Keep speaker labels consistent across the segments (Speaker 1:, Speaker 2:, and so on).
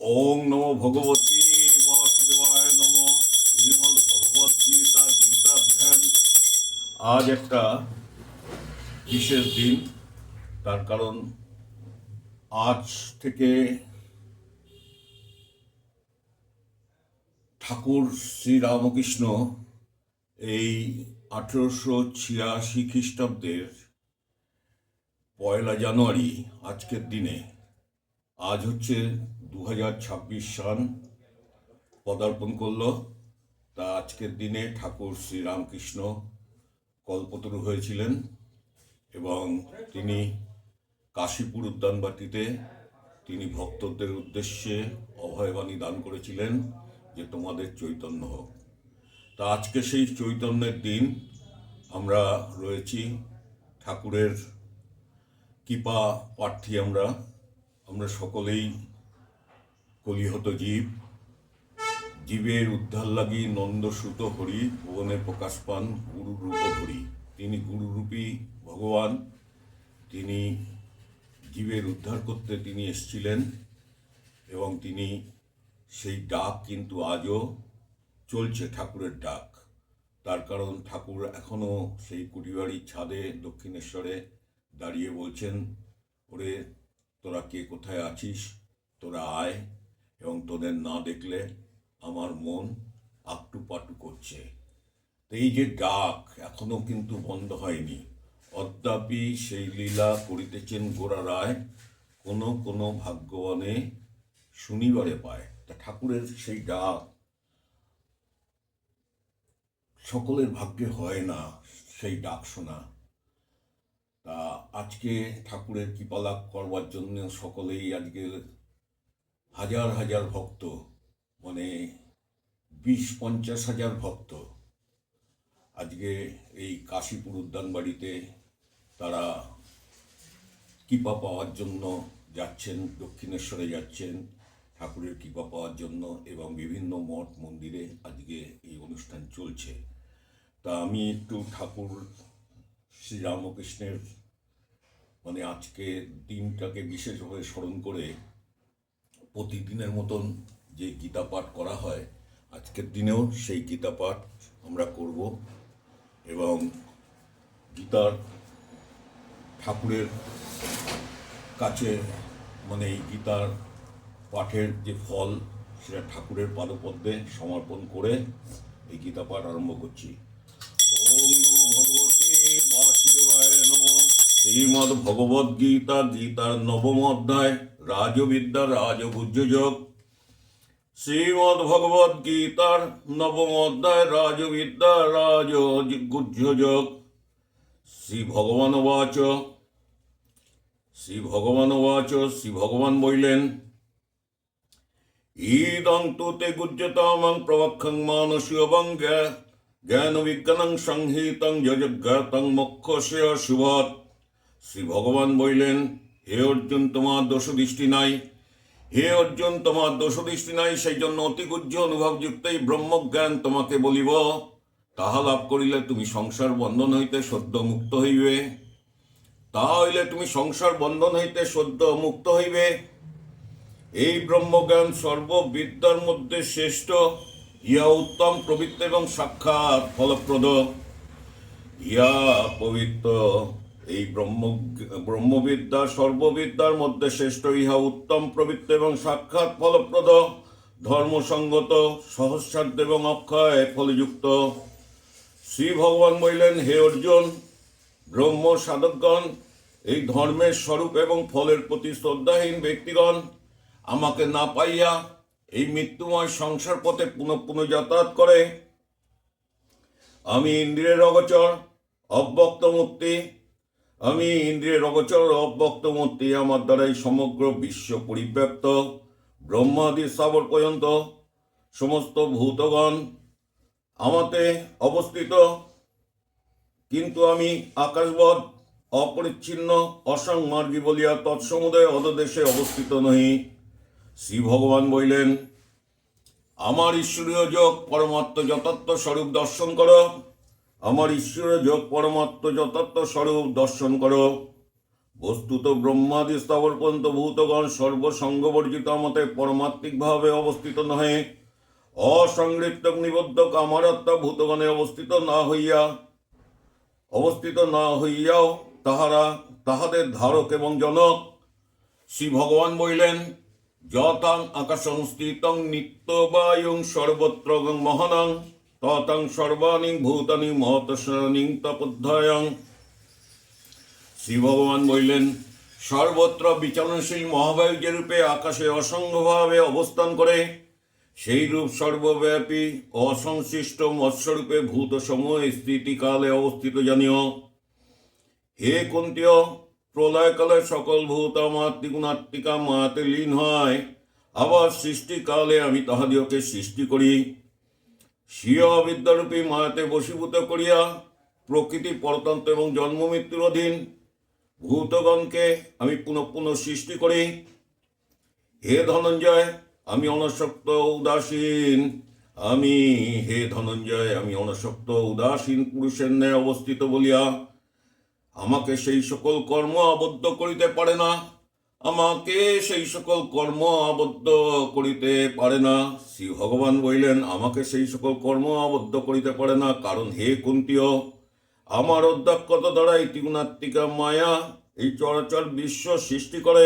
Speaker 1: ওং নমো ভগবতী বাসুদেবায় নমো। শ্রীমদ্ ভগবদ গীতা ধ্যান। আজ একটা বিশেষ দিন, তার কারণ আজ থেকে ঠাকুর শ্রীরামকৃষ্ণ এই 1886 খ্রিস্টাব্দের 1 জানুয়ারি আজকের দিনে, আজ হচ্ছে 2026 সাল, পদার্পণ করল। তা আজকের দিনে ঠাকুর শ্রীরামকৃষ্ণ কল্পতরু হয়েছিলেন এবং তিনি কাশীপুর উদ্যানবাটিতে তিনি ভক্তদের উদ্দেশ্যে অভয়বাণী দান করেছিলেন যে তোমাদের চৈতন্য হোক। তা আজকে সেই চৈতন্যের দিন, আমরা রয়েছি ঠাকুরের কৃপা প্রার্থী। আমরা সকলেই কলিহত জীবের উদ্ধার লাগি নন্দসুত হরি, ভুবনে প্রকাশ পান গুরু রূপ ধরি। তিনি গুরুরূপী ভগবান, তিনি জীবের উদ্ধার করতে তিনি এসেছিলেন এবং তিনি সেই ডাক কিন্তু আজও চলছে, ঠাকুরের ডাক। তার কারণ ঠাকুর এখনও সেই কুটিবাড়ির ছাদে দক্ষিণেশ্বরে দাঁড়িয়ে বলছেন, ওরে তোরা কে কোথায় আছিস, তোরা আয়, এবং তোদের না দেখলে আমার মন আকটু পাটু করছে। তো এই যে ডাক এখনো কিন্তু বন্ধ হয়নি। অদ্যাপি সেই লীলা করিতেছেন গোরা রায়, কোনো কোনো ভাগ্যবানে শনিবারে পায়। তা ঠাকুরের সেই ডাক সকলের ভাগ্যে হয় না, সেই ডাক শোনা। তা আজকে ঠাকুরের কৃপা লাভ করবার জন্য সকলেই আজকে হাজার হাজার ভক্ত, মানে 20-50 হাজার ভক্ত আজকে এই কাশীপুর উদ্যানবাড়িতে তারা কৃপা পাওয়ার জন্য যাচ্ছেন, দক্ষিণেশ্বরে যাচ্ছেন ঠাকুরের কৃপা পাওয়ার জন্য, এবং বিভিন্ন মঠ মন্দিরে আজকে এই অনুষ্ঠান চলছে। তা আমি একটু ঠাকুর শ্রীরামকৃষ্ণের মানে আজকে দিনটাকে বিশেষভাবে স্মরণ করে প্রতিদিনের মতন যে গীতা পাঠ করা হয়, আজকের দিনেও সেই গীতা পাঠ আমরা করব এবং গীতার ঠাকুরের কাছে মানে এই গীতার পাঠের যে ফল সেটা ঠাকুরের পাদপদ্মে সমর্পণ করে এই গীতা পাঠ আরম্ভ করছি। ওম নমো ভগবতে বাসুদেবায় নমঃ। শ্রীমদ্ ভগবদ গীতার 9ম অধ্যায়, রাজবিদ্যা রাজগুহ্যযোগ। শ্রীমদ্ ভগবদ গীতার 9ম অধ্যায়, রাজবিদ্যা রাজগুহ্যযোগ। শ্রী ভগবান শ্রী ভগবান বললেন, ইদং তু তে গুহ্যতমং প্রবক্ষং মানসীয় জ্ঞান বিজ্ঞানং সংহিতং যজ্ঞাতং মোক্ষস্য শুভৎ। শ্রী ভগবান বললেন, হে অর্জুন, তোমার দোষদৃষ্টি নাই। হে অর্জুন, তোমার দোষদৃষ্টি নাই, সেই জন্য অতি গুহ্য অনুভবযুক্ত এই ব্রহ্মজ্ঞান তোমাকে বলিব। তাহা লাভ করিলে তুমি সংসার বন্ধন হইতে সদ্য মুক্ত হইবে। তাহা হইলে তুমি সংসার বন্ধন হইতে সদ্য মুক্ত হইবে। এই ব্রহ্মজ্ঞান সর্ববিদ্যার মধ্যে শ্রেষ্ঠ, ইহা উত্তম প্রবৃত্ত এবং সাক্ষাৎ ফলপ্রদ। ইহা পবিত্র। এই ব্রহ্মবিদ্যা সর্ববিদ্যার মধ্যে শ্রেষ্ঠ, ইহা উত্তম প্রবৃত্ত এবং সাক্ষাৎ ফলপ্রদ, ধর্মসঙ্গত, সহস্রার্থ এবং অক্ষয় ফলযুক্ত। শ্রী ভগবান বললেন, হে অর্জুন, ব্রহ্ম সাধকগণ, এই ধর্মের স্বরূপ এবং ফলের প্রতি শ্রদ্ধাহীন ব্যক্তিগণ আমাকে না পাইয়া এই মৃত্যুময় সংসার পথে পুনঃ পুনঃ যাতায়াত করে। আমি ইন্দ্রিয়ের অগোচর অব্যক্ত মূর্তি, আমার দ্বারাই সমগ্র বিশ্ব পরিব্যাপ্ত। ব্রহ্মাদি স্থাবর পর্যন্ত সমস্ত ভূতগণ আমাতে অবস্থিত, কিন্তু আমি আকাশবৎ অপরিচ্ছিন্ন অসংমার্গী বলিয়া তৎসমুদয় অধদেশে অবস্থিত নহি। শ্রী ভগবান বললেন, আমার ঈশ্বরীয় যোগ পরমাত্ম যথার্থ স্বরূপ দর্শন করো। আমার ঈশ্বরীয় যোগ পরমাত্ম যথার্থ স্বরূপ দর্শন করো। বস্তুত ব্রহ্মাদি স্থাবর পর্যন্ত ভূতগণ সর্বসঙ্গবর্জিত মতে পরমাত্মিকভাবে অবস্থিত নহে। অসংলিপ্ত নিবদ্ধক আমার আত্মা ভূতগণে অবস্থিত না হইয়াও তাহাদের ধারক এবং জনক। শ্রী ভগবান বলিলেন, যতাং আকাশং স্থিতং নিত্যবায়ুং সর্বত্র মহানাং ততাং সর্বাণি ভূতানি মহতস্বনিং তপোধ্যায়ং। শ্রী ভগবান বলিলেন, সর্বত্র বিচরণশীল মহাবায়ু যে রূপে আকাশে অসংখ্যভাবে অবস্থান করে, সেই রূপ সর্বব্যাপী অসংশ্লিষ্ট মৎস্যরূপে ভূতসমূহ স্থিতিকালে অবস্থিত জানিও। হে কুন্তীয়, প্রলয়কালে সকল ভূত মাতৃগুণাত্মিকা মাতে লীন হয়, আবার সৃষ্টিকালে আমি তাহাদিওকে সৃষ্টি করি। স্বীয় অবিদ্যারূপী মায়াতে বশীভূত করিয়া প্রকৃতি পরতন্ত্র এবং জন্ম মৃত্যুর অধীন ভূতগণকে আমি পুনঃ পুনঃ সৃষ্টি করি। হে ধনঞ্জয়, আমি অনাসক্ত উদাসীন পুরুষের ন্যায় অবস্থিত বলিয়া আমাকে সেই সকল কর্ম আবদ্ধ করিতে পারে না। শ্রী ভগবান বলিলেন, আমাকে সেই সকল কর্ম আবদ্ধ করিতে পারে না, কারণ হে কুন্তীয়, আমার অধ্যক্ষতা দ্বারা এই ত্রিগুণাত্মিকা মায়া এই চরাচর বিশ্ব সৃষ্টি করে।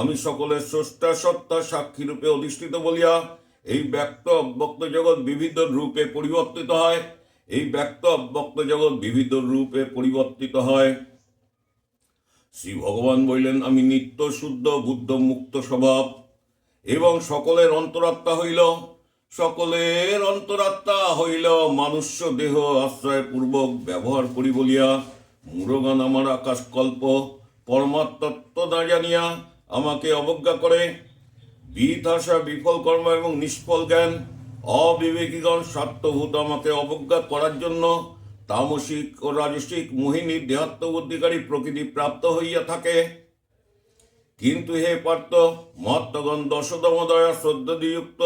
Speaker 1: আমি সকলের স্রষ্টা সত্তা সাক্ষী রূপে অধিষ্ঠিত বলিয়া এই ব্যক্ত অব্যক্ত জগৎ বিবিধ রূপে পরিবর্তিত হয়। শ্রী ভগবান বলিলেন, আমি নিত্য শুদ্ধ বুদ্ধ মুক্ত স্বভাব এবং সকলের অন্তরাত্মা হইল মানুষ্য দেহ আশ্রয় পূর্বক ব্যবহার করি বলিয়া মূঢ়গণ আমার আকাশকল্প পরমাত্মত্ব না জানিয়া আমাকে অবজ্ঞা করে। বৃথাশা, বিফল কর্ম এবং নিষ্ফল জ্ঞান অবিবেকীগণ স্বার্থভূত আমাকে অবজ্ঞা করার জন্য তামসিক ও রাজসিক মোহিনী দেহাত্মবুদ্ধিকারী প্রকৃতি প্রাপ্ত হইয়া থাকে। কিন্তু হে পার্থ, মহাত্মগণ দশতম দয়া শ্রদ্ধাদিযুক্ত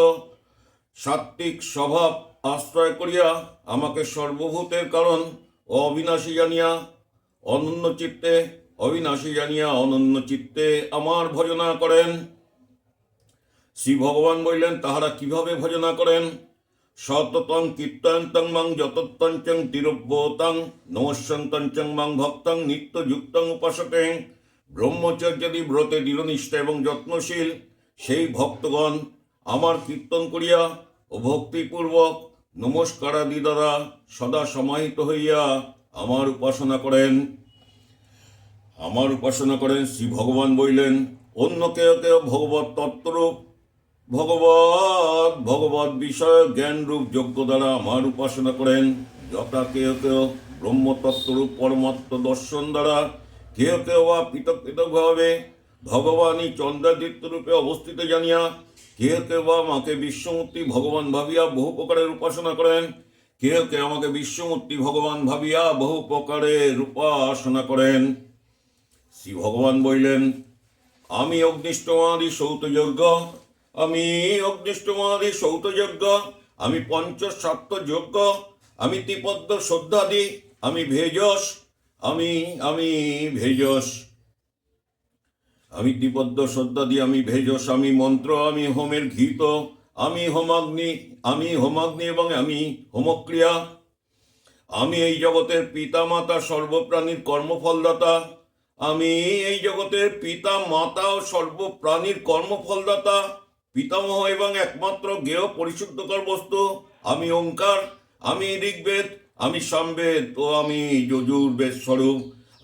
Speaker 1: সাত্ত্বিক স্বভাব আশ্রয় করিয়া আমাকে সর্বভূতের কারণ ও অবিনাশী জানিয়া অনন্য চিত্তে আমার ভজনা করেন। শ্রী ভগবান বলিলেন, তাহারা কিভাবে ভজনা করেন? সততং কীর্তয়ন্তং মাং যতত্তঞ্চং তিরব্যতাং নমস্যন্তঞ্চং মাং ভক্তং নিত্যযুক্তং উপাসকেং। ব্রহ্মচর্যাদি ব্রতে দৃঢ়নিষ্ঠা এবং যত্নশীল সেই ভক্তগণ আমার কীর্তন করিয়া ও ভক্তিপূর্বক নমস্কারাদি দ্বারা সদা সমাহিত হইয়া আমার উপাসনা করেন। শ্রী ভগবান বলিলেন, অন্য কেউ ভগবত তত্ত্বরূপ ভগবত বিষয় জ্ঞান রূপ যজ্ঞ দ্বারা আমার উপাসনা করেন। যথা কেউ ব্রহ্মতত্ত্বরূপ পরমাত্ম দর্শন দ্বারা, কেউ বা পৃথক পৃথকভাবে ভগবানই চন্দ্রাদিত্য রূপে অবস্থিত জানিয়া, কেউ বা আমাকে বিশ্বমূর্তি ভগবান ভাবিয়া বহু প্রকারের উপাসনা করেন। কেউ আমাকে বিশ্বমূর্তি ভগবান ভাবিয়া বহু প্রকারের উপাসনা করেন। শ্রী ভগবান বলিলেন, আমি অগ্নিষ্টমাদি সৌতযজ্ঞ, আমি পঞ্চসাত্য যজ্ঞ, আমি ত্রিপদ্য শ্রদ্ধাদি, আমি ভেষজ, আমি মন্ত্র, আমি হোমের ঘৃত, আমি হোমাগ্নি এবং আমি হোমক্রিয়া। আমি এই জগতের পিতা মাতা সর্বপ্রাণীর কর্মফলদাতা। পিতামহ এবং একমাত্র জ্ঞেয় পরিশুদ্ধকর বস্তু আমি ওঙ্কার, আমি ঋগ্বেদ, আমি সামবেদ ও আমি যজুর্বেদ স্বরূপ।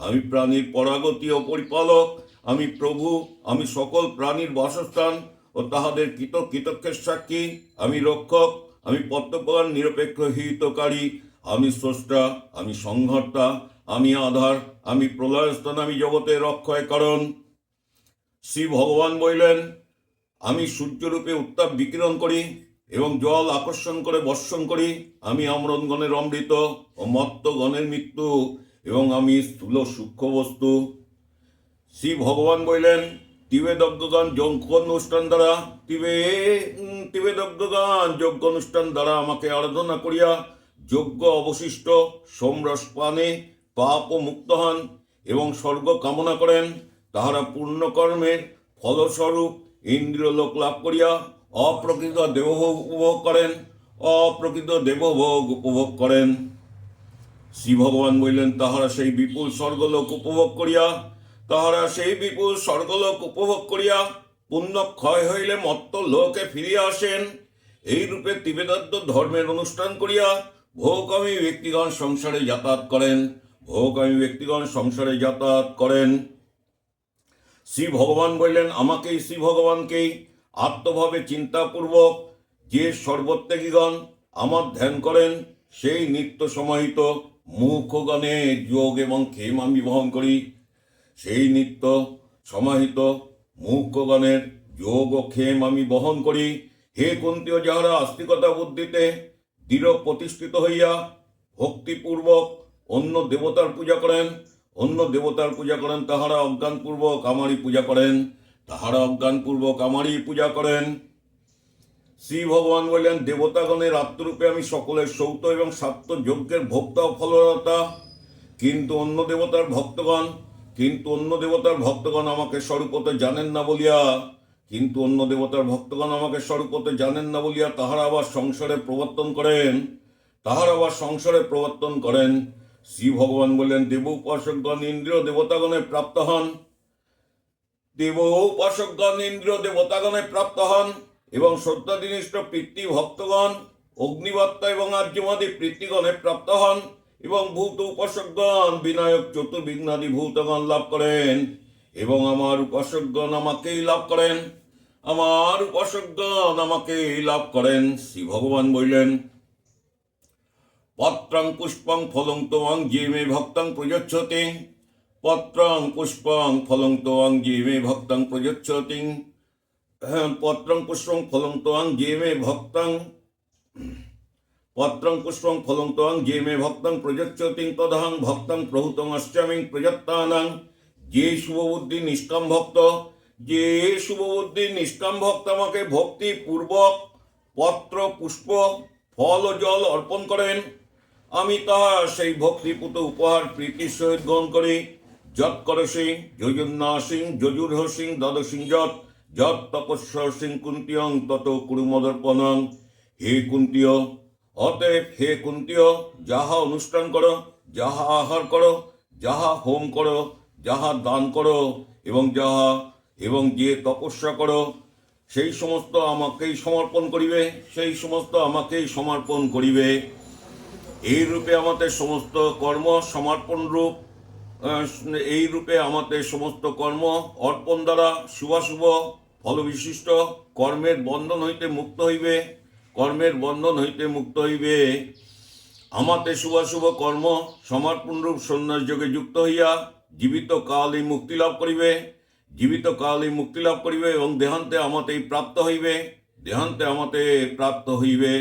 Speaker 1: আমি প্রাণীর পরাগতি ও পরিপালক, আমি প্রভু, আমি সকল প্রাণীর বাসস্থান ও তাহাদের কৃতক্ষের সাক্ষী, আমি রক্ষক, আমি পদ্মপ্রদান নিরপেক্ষ হিতকারী, আমি স্রষ্টা, আমি সংহর্তা, আমি আধার, আমি প্রলয়স্থান, আমি জগতের অক্ষয় কারণ। শ্রী ভগবান বলিলেন, আমি সূর্যরূপে উত্তাপ বিকিরণ করি এবং জল আকর্ষণ করে বর্ষণ করি। আমি আমরণগণের অমৃত ও মত্তগণের মৃত্যু এবং আমি স্থূল সূক্ষ্ম বস্তু। শ্রী ভগবান বলিলেন, তিবেদজ্ঞগান যজ্ঞ অনুষ্ঠান দ্বারা আমাকে আরাধনা করিয়া যজ্ঞ অবশিষ্ট সোমরস পানে পাপ ও মুক্ত হন এবং স্বর্গ কামনা করেন। তাহারা পূর্ণকর্মের ফলস্বরূপ ইন্দ্রিয়লোক লাভ করিয়া অপ্রকৃত দেবভোগ উপভোগ করেন, অপ্রকৃত দেবভোগ উপভোগ করেন। শ্রী ভগবান বললেন, তাহারা সেই বিপুল স্বর্গলোক উপভোগ করিয়া পুণ্য ক্ষয় হইলে মত্ত লোকে ফিরিয়া আসেন। এইরূপে তিবেদাদ্য ধর্মের অনুষ্ঠান করিয়া ভোগকামী ব্যক্তিগণ সংসারে যাতায়াত করেন। শ্রী ভগবান বললেন, শ্রী ভগবানকেই আত্মভাবে চিন্তাপূর্বক যে সর্বত্যাগীগণ আমার ধ্যান করেন, সেই নিত্য সমাহিত মুখগণে যোগ এবং ক্ষেম আমি বহন করি। সেই নিত্য সমাহিত মুখগণের যোগ ও ক্ষেম আমি বহন করি। হে কুন্তীয়, যাহারা আস্তিকতা বুদ্ধিতে দৃঢ় প্রতিষ্ঠিত হইয়া ভক্তিপূর্বক অন্য দেবতার পূজা করেন, তাহারা অজ্ঞানপূর্বক আমারই পূজা করেন। শ্রী ভগবান বললেন, দেবতাগণের আত্মরূপে আমি সকলের সৌত এবং সাত্য যজ্ঞের ভোক্তা ও ফলদাতা, কিন্তু অন্য দেবতার ভক্তগণ আমাকে স্বরূপতে জানেন না বলিয়া তাহারা আবার সংসারে প্রবর্তন করেন। শ্রী ভগবান বললেন, দেব উপাসকগণ ইন্দ্রিয় দেবতাগণে প্রাপ্ত হন এবং শ্রদ্ধাদিনিষ্ঠ পিতৃ ভক্তগণ অগ্নিবত্তা এবং আর্যমাদি পিতৃগণে প্রাপ্ত হন এবং ভূত উপাসকগণ বিনায়ক চতুর্বিঘ্নাদি ভূতগণ লাভ করেন এবং আমার উপাসকগণ আমাকেই লাভ করেন। শ্রী ভগবান বললেন, পত্রং পুষ্পং ফলং তোয়াং যে মে ভক্তং প্রযচ্ছতি, পত্রং পুষ্পং ফলং তোয়াং যে মে ভক্তং প্রযচ্ছতি, পত্রং পুষ্পং ফলং তোয়াং যে মে ভক্তং প্রযচ্ছতি তদহং ভক্তং প্রভূতং অষ্টমী প্রযত্তানাং। যে শুভবুদ্ধি নিষ্কাম ভক্ত আমাকে ভক্তিপূর্বক পত্র পুষ্প ফল ও জল অর্পণ করেন, আমি তাহার সেই ভক্তিপূত উপহার প্রীতির সহিত গ্রহণ করি। যৎ করসিং যজুন্নাসিং যজুর্হসিং দ্বাদশিং যৎ তপস্যসিং কুন্তিয়ং তত কুরুমদর্পণং। হে কুন্তীয়, যাহা অনুষ্ঠান করো, যাহা আহার করো, যাহা হোম করো, যাহা দান করো এবং যে তপস্যা করো, সেই সমস্ত আমাকেই সমর্পণ করিবে। এই রূপে আমাদের সমস্ত কর্ম অর্পণ দ্বারা শুভাশুভ ফলবিশিষ্ট কর্মের বন্ধন হইতে মুক্ত হইবে। আমাতে শুভাশুভ কর্ম সমর্পণরূপ সন্ন্যাস যোগে যুক্ত হইয়া জীবিত কাল এই মুক্তি লাভ করিবে এবং দেহান্তে আমাতেই প্রাপ্ত হইবে।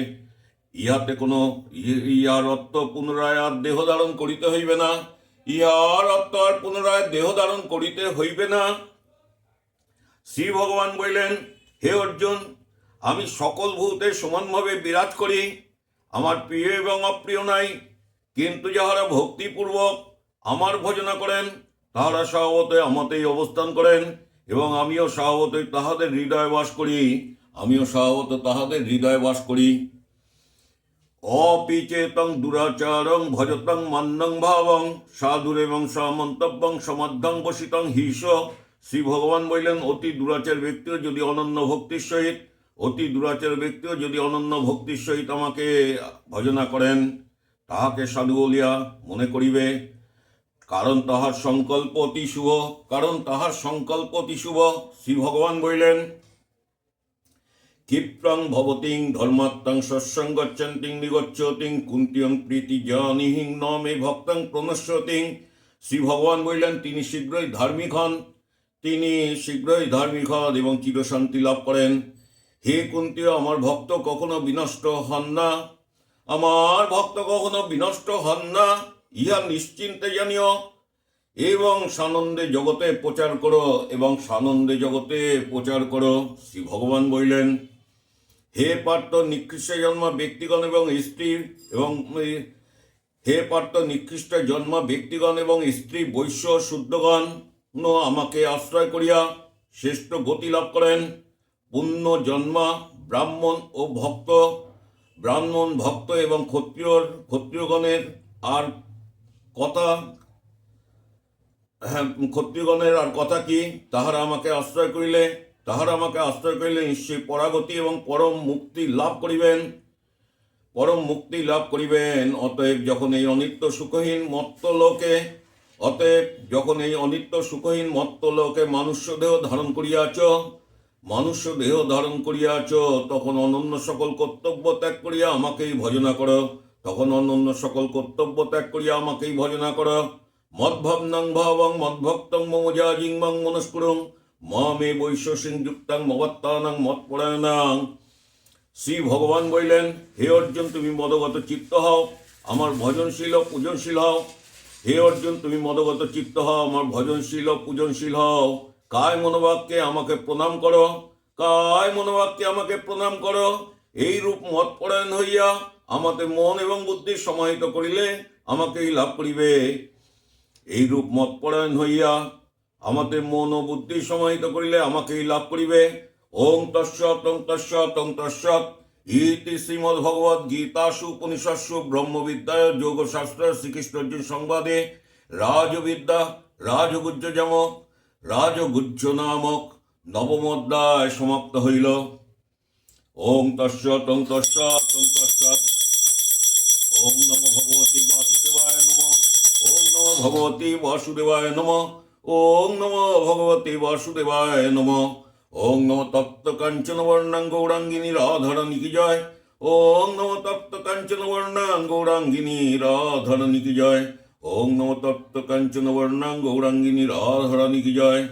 Speaker 1: ইহার অর্থ পুনরায় আর দেহ ধারণ করিতে হইবে না। শ্রী ভগবান বললেন, হে অর্জুন, আমি সকল ভূতে সমানভাবে বিরাজ করি, আমার প্রিয় এবং অপ্রিয় নাই, কিন্তু যাহারা ভক্তিপূর্বক আমার ভজনা করেন তাহারা স্বভাবতই আমাতেই অবস্থান করেন এবং আমিও স্বভাবতই তাহাদের হৃদয়ে বাস করি। অপিচেতং দুরাচারং ভজতং মান্যং ভাবং সাধুরেবং সমন্তব্যং সমাধ্যং বসিতং হিস। শ্রী ভগবান বললেন, অতি দুরাচার ব্যক্তিও যদি অনন্য ভক্তির সহিত আমাকে ভজনা করেন, তাহাকে সাধু বলিয়া মনে করিবে, কারণ তাহার সংকল্প অতি শুভ। শ্রী ভগবান বললেন, ক্ষিপ্রং ভবতিং ধর্মাত্মং সৎসং গচ্ছন্তিং নিগচ্ছতিং কুন্তিয়ং প্রীতি জানিহিং ন মে ভক্তং প্রণশ্যতিং। শ্রী ভগবান বললেন, তিনি শীঘ্রই ধার্মিক হন এবং চিরশান্তি লাভ করেন। হে কুন্তীয়, আমার ভক্ত কখনো বিনষ্ট হন না, ইহা নিশ্চিন্তে জানিও এবং সানন্দে জগতে প্রচার করো। শ্রী ভগবান বললেন, হে পার্থ, নিকৃষ্ট জন্মা ব্যক্তিগণ এবং স্ত্রী বৈশ্য আমাকে আশ্রয় করিয়া শ্রেষ্ঠ গতি লাভ করেন। পুণ্য জন্মা ব্রাহ্মণ ভক্ত এবং ক্ষত্রিয়গণের আর কথা ক্ষত্রিয়গণের আর কথা কি? তাহারা আমাকে আশ্রয় করিলে নিশ্চয়ই পরাগতি এবং পরম মুক্তি লাভ করিবেন। অতএব যখন এই অনিত্য সুখহীন মত্তলোকে মনুষ্য দেহ ধারণ করিয়াছ, তখন অনন্য সকল কর্তব্য ত্যাগ করিয়া আমাকেই ভজনা কর। মদ্ভাবনাং ভাবং মদ্ভক্তং মমজাজিং মং মনস্কুরং মে বৈশ্বসিং যুক্তাং মবাত্তানাং মৎপরায়ণাং। শ্রী ভগবান বললেন, হে অর্জুন, তুমি মদগত চিত্ত হও, আমার ভজনশীল ও পূজনশীল হও। কায় মনোবাক্যে আমাকে প্রণাম করো। এই রূপ মৎপরায়ণ হইয়া আমাতে মন এবং বুদ্ধি সমাহিত করিলে আমাকেই লাভ করিবে। ওং তৎসৎ ইতি শ্রীমদ্ভগবদ্ গীতাসু উপনিষৎসু ব্রহ্মবিদ্যায় যোগশাস্ত্র শ্রীকৃষ্ণ অর্জুন সংবাদে রাজগুজ্জ নামক নবম অধ্যায় সমাপ্ত হইল। ওং তৎসৎ। ওং নমো ভগবতে বাসুদেবায় নমঃ। ওং নমো ভগবতে বাসুদেবায় নমঃ। ওং নমো ভগবতে বাসুদেবায় নমঃ। ওং নমো তপ্ত কাঞ্চন বর্ণাং গৌরাঙ্গিনী রাধারানী কি জয়। ওং নমো তপ্ত কাঞ্চন বর্ণাং গৌরাঙ্গিনী রাধারানী কি জয়। ওং নমো তপ্ত কাঞ্চন বর্ণাং গৌরাঙ্গিনী রাধারানী কি জয়।